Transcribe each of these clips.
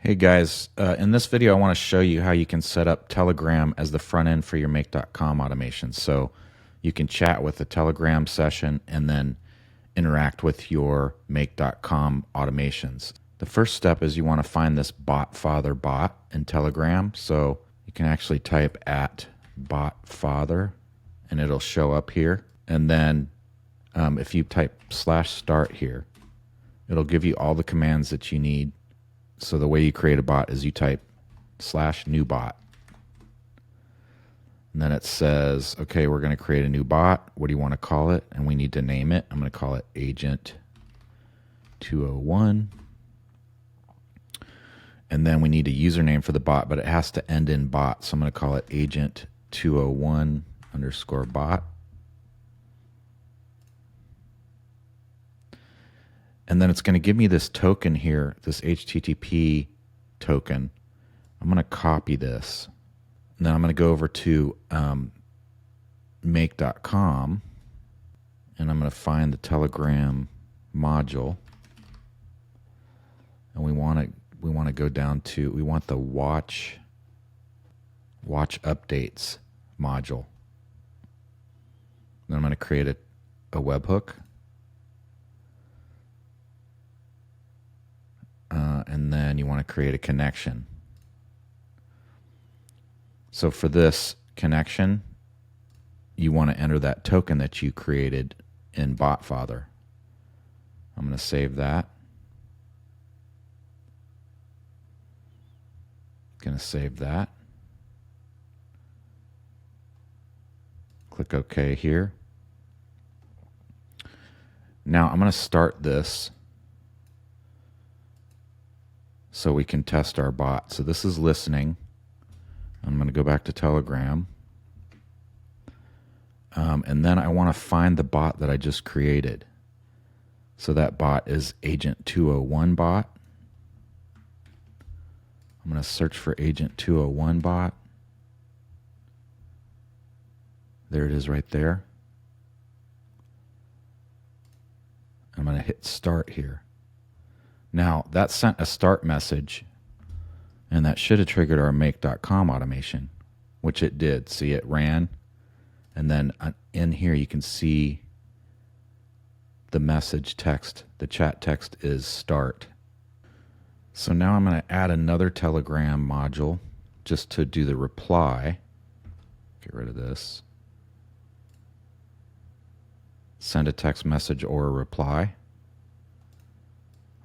Hey guys, in this video I want to show you how you can set up Telegram as the front end for your Make.com automation. So you can chat with a Telegram session and then interact with your Make.com automations. The first step is you want to find this BotFather bot in Telegram. So you can actually type at BotFather and it'll show up here. And then if you type /start here, it'll give you all the commands that you need. So the way you create a bot is you type /new bot. And then it says, okay, we're going to create a new bot. What do you want to call it? And we need to name it. I'm going to call it Agent 201. And then we need a username for the bot, but it has to end in bot. So I'm going to call it Agent 201 _ bot. And then it's going to give me this token here, this HTTP token. I'm going to copy this. And then I'm going to go over to make.com and I'm going to find the Telegram module. And we want to go down to, we want the watch updates module. Then I'm going to create a webhook. And then you want to create a connection. So for this connection, you want to enter that token that you created in BotFather. I'm going to save that. Going to save that. Click OK here. Now I'm going to start this so we can test our bot. So this is listening. I'm going to go back to Telegram. And then I want to find the bot that I just created. So that bot is Agent 201 bot. I'm going to search for Agent 201 bot. There it is right there. I'm going to hit start here. Now, that sent a start message, and that should have triggered our Make.com automation, which it did. See, it ran, and then in here you can see the message text. The chat text is start. So now I'm going to add another Telegram module just to do the reply. Get rid of this. Send a text message or a reply.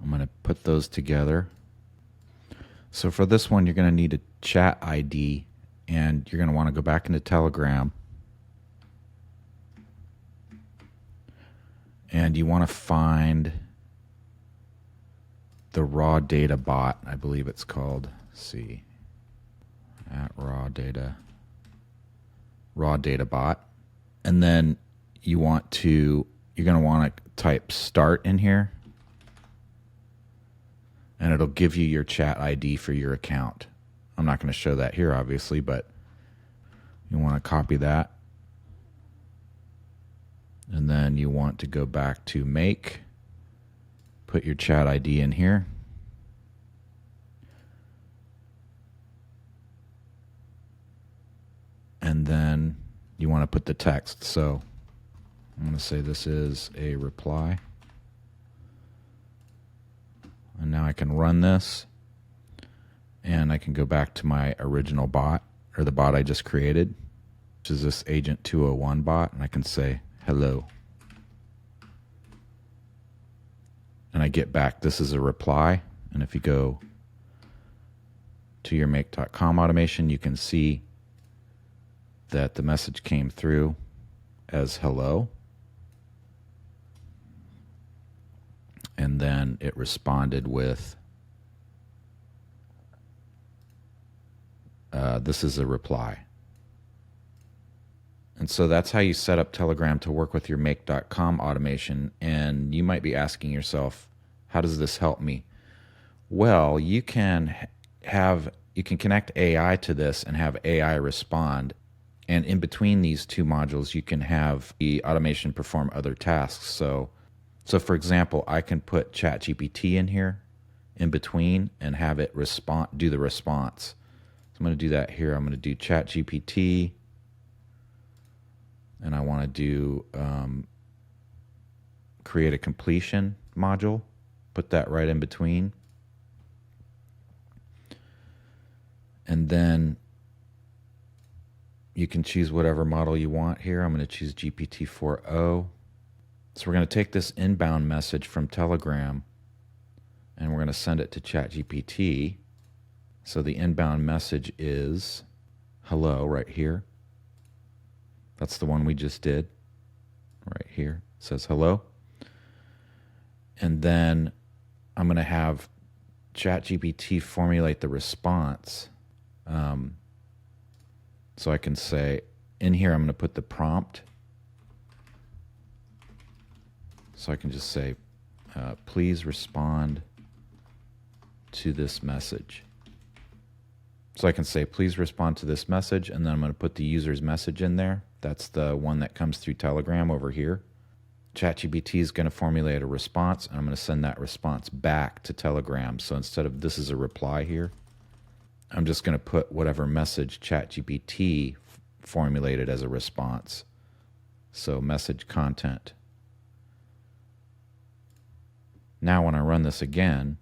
I'm going to put those together. So for this one, you're going to need a chat ID, and you're going to want to go back into Telegram. And you want to find the raw data bot, I believe it's called. Let's see. At raw data bot. And then you're going to want to type start in here. And it'll give you your chat ID for your account. I'm not going to show that here, obviously, but you want to copy that. And then you want to go back to Make, put your chat ID in here. And then you want to put the text. So I'm going to say this is a reply. And now I can run this, and I can go back to my original bot, or the bot I just created, which is this Agent 201 bot, and I can say hello. And I get back, this is a reply, and if you go to your Make.com automation, you can see that the message came through as hello. And then it responded with, this is a reply. And so that's how you set up Telegram to work with your Make.com automation. And you might be asking yourself, how does this help me? Well, you can connect AI to this and have AI respond. And in between these two modules, you can have the automation perform other tasks. So for example, I can put ChatGPT in here in between and have it do the response. So I'm going to do that here. I'm going to do ChatGPT, and I want to do create a completion module. Put that right in between. And then you can choose whatever model you want here. I'm going to choose GPT-4o. So we're going to take this inbound message from Telegram and we're going to send it to ChatGPT. So the inbound message is hello right here. That's the one we just did right here. It says hello. And then I'm going to have ChatGPT formulate the response. So I can say, in here I'm going to put the prompt. So I can just say, please respond to this message. So I can say, please respond to this message, and then I'm going to put the user's message in there. That's the one that comes through Telegram over here. ChatGPT is going to formulate a response, and I'm going to send that response back to Telegram. So instead of this is a reply here, I'm just going to put whatever message ChatGPT formulated as a response. So message content. Now when I run this again,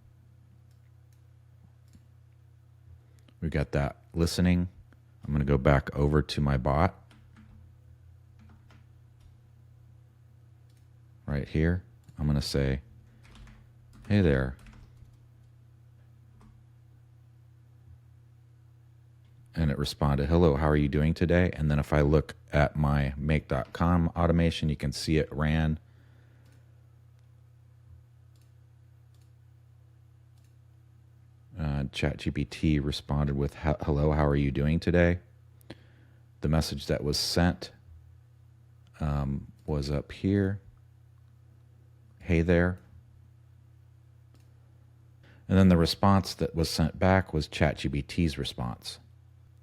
we've got that listening. I'm going to go back over to my bot. Right here, I'm going to say, hey there. And it responded, hello, how are you doing today? And then if I look at my make.com automation, you can see it ran. ChatGPT responded with, hello, how are you doing today? The message that was sent was up here. Hey there. And then the response that was sent back was ChatGPT's response.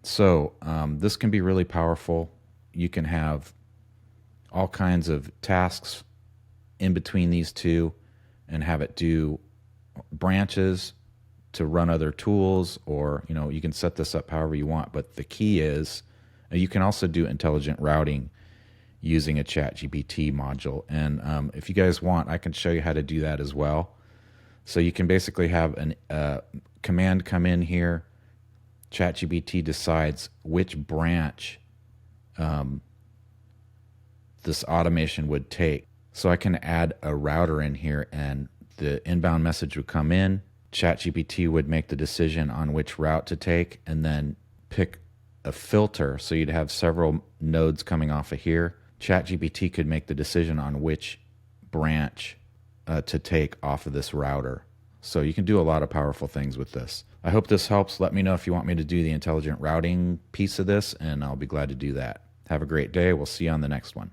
So this can be really powerful. You can have all kinds of tasks in between these two and have it do branches to run other tools, or you can set this up however you want. But the key is you can also do intelligent routing using a ChatGPT module. And if you guys want, I can show you how to do that as well. So you can basically have a command come in here. ChatGPT decides which branch this automation would take. So I can add a router in here, and the inbound message would come in. ChatGPT would make the decision on which route to take and then pick a filter. So you'd have several nodes coming off of here. ChatGPT could make the decision on which branch to take off of this router. So you can do a lot of powerful things with this. I hope this helps. Let me know if you want me to do the intelligent routing piece of this, and I'll be glad to do that. Have a great day. We'll see you on the next one.